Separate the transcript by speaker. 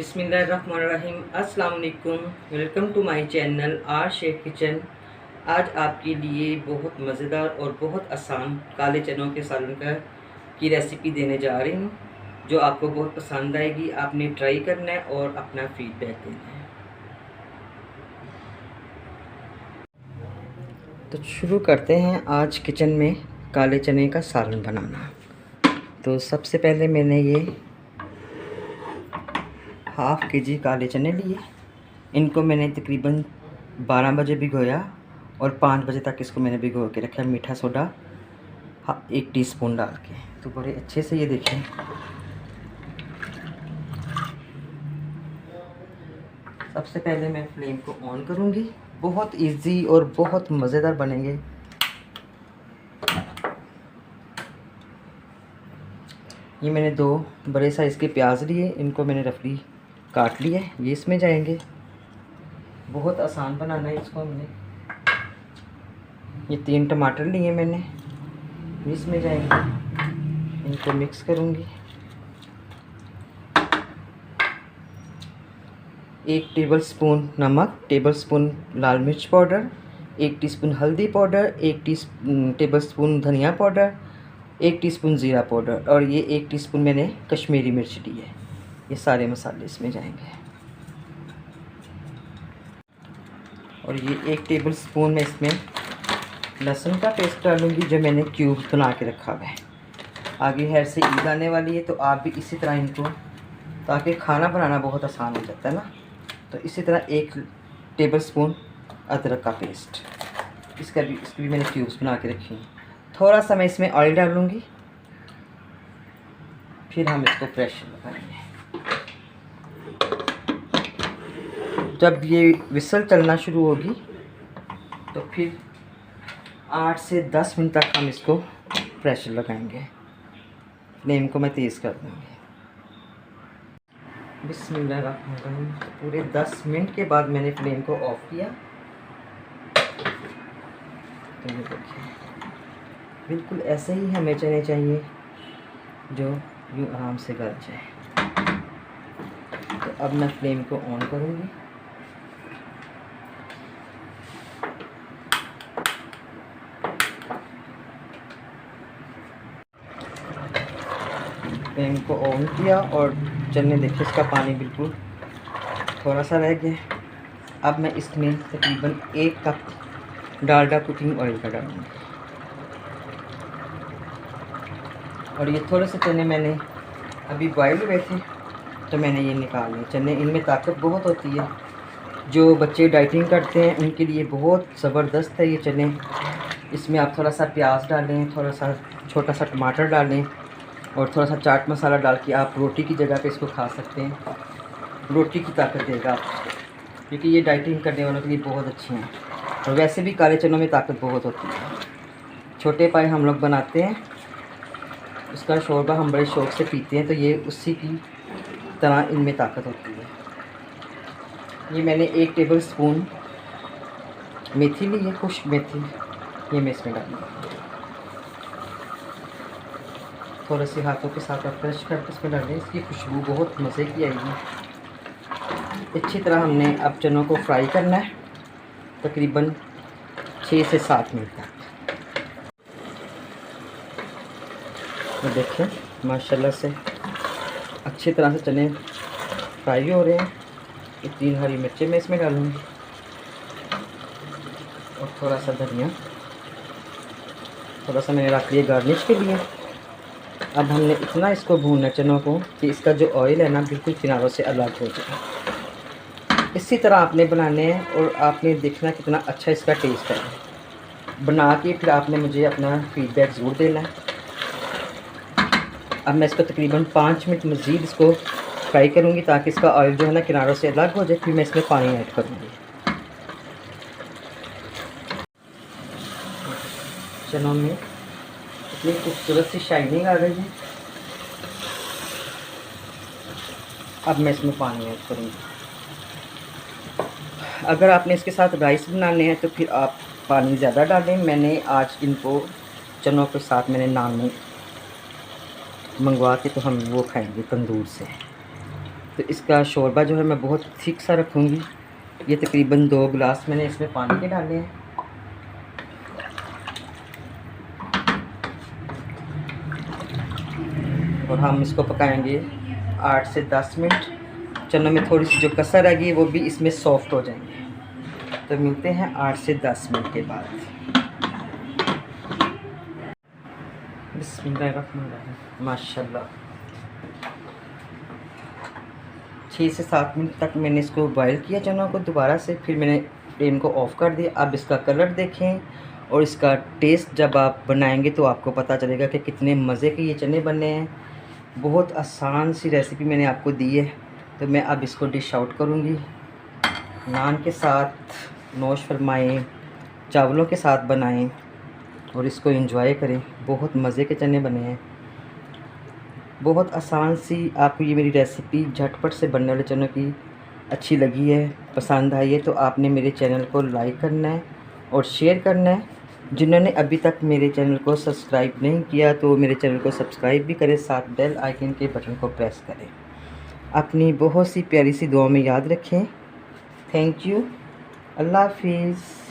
Speaker 1: बिस्मिल्लाहिर्रहमानिर्रहीम। अस्सलाम वालेकुम। Welcome to my channel R Shaikh kitchen. आज आपके लिए बहुत मज़ेदार और बहुत आसान काले चनों के सालन की रेसिपी देने जा रही हूँ, जो आपको बहुत पसंद आएगी। आपने ट्राई करना है और अपना फीडबैक देना है। तो शुरू करते हैं आज किचन में काले चने का सालन बनाना। तो सबसे पहले मैंने ये हाफ़ केजी काले चने लिए। इनको मैंने तकरीबन 12 बजे भिगोया और 5 बजे तक इसको मैंने भिगो के रखा। मीठा सोडा 1 टीस्पून डाल के। तो बड़े अच्छे से ये देखें, सबसे पहले मैं फ्लेम को ऑन करूँगी। बहुत इजी और बहुत मज़ेदार बनेंगे। ये मैंने 2 बड़े साइज़ के प्याज लिए, इनको मैंने रफली काट लिया है। ये इसमें जाएंगे। बहुत आसान बनाना है इसको हमने। ये 3 टमाटर लिए मैंने, इसमें जाएंगे। इनको मिक्स करूँगी। 1 टेबलस्पून नमक, टेबलस्पून लाल मिर्च पाउडर, 1 टीस्पून हल्दी पाउडर, 1 टेबलस्पून धनिया पाउडर, 1 टीस्पून ज़ीरा पाउडर और ये 1 टीस्पून मैंने कश्मीरी मिर्च ली है। ये सारे मसाले इसमें जाएंगे। और ये 1 टेबलस्पून में इसमें लहसुन का पेस्ट डालूँगी, जो मैंने क्यूब बना के रखा हुआ है। आगे हैर से ईद आने वाली है, तो आप भी इसी तरह इनको, ताकि खाना बनाना बहुत आसान हो जाता है ना, तो इसी तरह 1 टेबलस्पून अदरक का पेस्ट, इसकी भी मैंने क्यूब्स बना के रखी हैं। थोड़ा सा मैं इसमें ऑयल डालूँगी, फिर हम इसको प्रेशर लगाएंगे। जब ये विसल चलना शुरू होगी तो फिर 8 से 10 मिनट तक हम इसको प्रेशर लगाएंगे। फ्लेम को मैं तेज़ कर दूँगी। बिस्मिल्लाहिर्रहमानिर्रहीम। पूरे 10 मिनट के बाद मैंने फ्लेम को ऑफ़ किया। तो ये देखिए, बिल्कुल ऐसे ही हमें चने चाहिए, जो यूँ आराम से गल जाए। तो अब मैं फ्लेम को ऑन करूँगी। फ्लेम को ऑन किया और चने देखिए, इसका पानी बिल्कुल थोड़ा सा रह गया। अब मैं इसमें तकरीबन 1 कप डालडा कुकिंग ऑयल का डालूँगी। और ये थोड़े से चने मैंने अभी बॉयल हुए थे, तो मैंने ये निकाल लिए। चने, इनमें ताकत बहुत होती है। जो बच्चे डाइटिंग करते हैं उनके लिए बहुत ज़बरदस्त है ये चने। इसमें आप थोड़ा सा प्याज डालें, थोड़ा सा छोटा सा टमाटर डालें और थोड़ा सा चाट मसाला डाल के आप रोटी की जगह पे इसको खा सकते हैं। रोटी की ताकत देगा आपको, क्योंकि ये डाइटिंग करने वालों के लिए बहुत अच्छे हैं। और वैसे भी काले चनों में ताकत बहुत होती है। छोटे पाए हम लोग बनाते हैं, उसका शोरबा हम बड़े शौक़ से पीते हैं, तो ये उसी की तरह इनमें ताकत होती है। ये मैंने 1 टेबलस्पून मेथी ली है, खुश्क मेथी, ये मैं इसमें डालूँगी। थोड़े से हाथों के साथ आप क्रश करके इसमें डालें। इसकी खुशबू बहुत मज़े की आएगी। अच्छी तरह हमने अब चनों को फ्राई करना है, तकरीबन 6 से 7 मिनट तक। तो देखिए, माशाल्लाह से अच्छी तरह से चने फ्राई हो रहे हैं। ये 3 हरी मिर्चें मैं इसमें डालूँगी और थोड़ा सा धनिया, थोड़ा सा मैंने रख लिया गार्निश के लिए। अब हमने इतना इसको भूनना चनों को कि इसका जो ऑयल है ना, बिल्कुल किनारों से अलग हो जाए। इसी तरह आपने बनाने हैं और आपने देखना कितना अच्छा इसका टेस्ट है। बना के फिर आपने मुझे अपना फीडबैक ज़रूर देना है। अब मैं इसको तकरीबन 5 मिनट मज़ीद इसको फ्राई करूँगी, ताकि इसका ऑयल जो है ना किनारों से अलग हो जाए। फिर मैं इसमें पानी ऐड करूँगी। चनों में इतनी खूबसूरत सी शाइनिंग आ गई है। अब मैं इसमें पानी ऐड करूँगी। अगर आपने इसके साथ राइस बनाने हैं तो फिर आप पानी ज़्यादा डालें। मैंने आज इनको चनों के साथ मैंने नान मंगवा के, तो हम वो खाएंगे तंदूर से। तो इसका शोरबा जो है मैं बहुत थिक सा रखूँगी। ये तकरीबन 2 गिलास मैंने इसमें पानी के डाले हैं। और हम इसको पकाएंगे 8 से 10 मिनट। चनों में थोड़ी सी जो कसर आ गई वो भी इसमें सॉफ्ट हो जाएंगे। तो मिलते हैं 8 से 10 मिनट के बाद। बिस्मिल्लाहिर्रहमानिर्रहीम। माशाल्लाह 6 से 7 मिनट तक मैंने इसको बॉयल किया चनों को दोबारा से, फिर मैंने फ्लेम को ऑफ़ कर दिया। अब इसका कलर देखें और इसका टेस्ट जब आप बनाएंगे तो आपको पता चलेगा कि कितने मज़े के ये चने बने हैं। बहुत आसान सी रेसिपी मैंने आपको दी है। तो मैं अब इसको डिश आउट करूँगी। नान के साथ नोश फरमाएँ, चावलों के साथ बनाएं और इसको एंजॉय करें। बहुत मज़े के चने बने हैं। बहुत आसान सी आपको ये मेरी रेसिपी झटपट से बनने वाले चनों की अच्छी लगी है, पसंद आई है तो आपने मेरे चैनल को लाइक करना है और शेयर करना है। जिन्होंने अभी तक मेरे चैनल को सब्सक्राइब नहीं किया तो मेरे चैनल को सब्सक्राइब भी करें, साथ बेल आइकन के बटन को प्रेस करें। अपनी बहुत सी प्यारी सी दुआ में याद रखें। Thank you. अल्लाह हाफिज़।